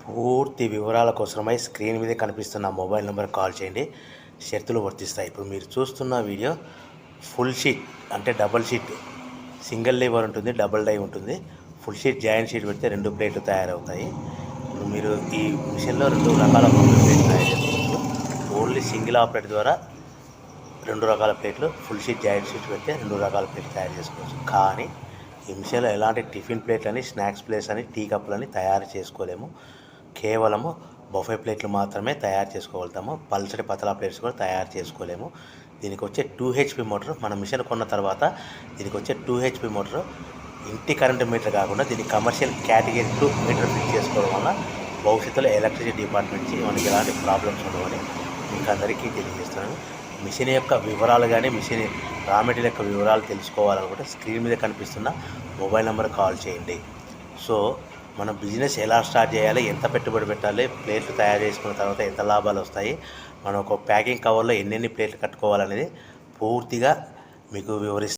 పూర్తి వివరాల కోసమై స్క్రీన్ మీద కనిపిస్తున్న మొబైల్ నెంబర్ కాల్ చేయండి. షరతులు వర్తిస్తాయి. ఇప్పుడు మీరు చూస్తున్న వీడియో ఫుల్ షీట్ అంటే డబల్ షీట్, సింగిల్ లేబర్ ఉంటుంది, డబుల్ డై ఉంటుంది. ఫుల్ షీట్ జాయింట్ షీట్ పెడితే 2 ప్లేట్లు తయారవుతాయి. ఇప్పుడు మీరు ఈ మిషన్లో 2 రకాల బఫే ప్లేట్లు తయారు చేసుకోవచ్చు. ఓన్లీ సింగిల్ ఆపరేట్ ద్వారా 2 రకాల ప్లేట్లు, ఫుల్ షీట్ జాయింట్ షీట్ పెడితే 2 రకాల ప్లేట్లు తయారు చేసుకోవచ్చు. కానీ ఈ మిషన్లో ఎలాంటి టిఫిన్ ప్లేట్లని, స్నాక్స్ ప్లేట్స్ అని, టీ కప్పులని తయారు చేసుకోలేము. కేవలము బఫే ప్లేట్లు మాత్రమే తయారు చేసుకోగలుగుతాము. పల్చటి పతలా ప్లేట్స్ కూడా తయారు చేసుకోలేము. దీనికి వచ్చే 2 HP మోటార్, మన మిషన్ కొన్న తర్వాత దీనికి వచ్చే 2 HP మోటార్ ఇంటి కరెంటు మీటర్ కాకుండా దీనికి కమర్షియల్ కేటగిరీ 2 మీటర్ ఫిట్ చేసుకోవడం వల్ల భవిష్యత్తులో ఎలక్ట్రిసిటీ డిపార్ట్మెంట్ నుంచి మనకి ఎలాంటి ప్రాబ్లమ్స్ ఉండవని మీకు అందరికీ తెలియజేస్తున్నాను. మిషన్ యొక్క వివరాలు కానీ, మిషన్ రా మెటీరియల్ యొక్క వివరాలు తెలుసుకోవాలనుకుంటే స్క్రీన్ మీద కనిపిస్తున్న మొబైల్ నెంబర్ కాల్ చేయండి. సో మన బిజినెస్ ఎలా స్టార్ట్ చేయాలి, ఎంత పెట్టుబడి పెట్టాలి, ప్లేట్లు తయారు చేసుకున్న తర్వాత ఎంత లాభాలు వస్తాయి, మనం ఒక ప్యాకింగ్ కవర్లో ఎన్నెన్ని ప్లేట్లు కట్టుకోవాలనేది పూర్తిగా మీకు వివరిస్తాను.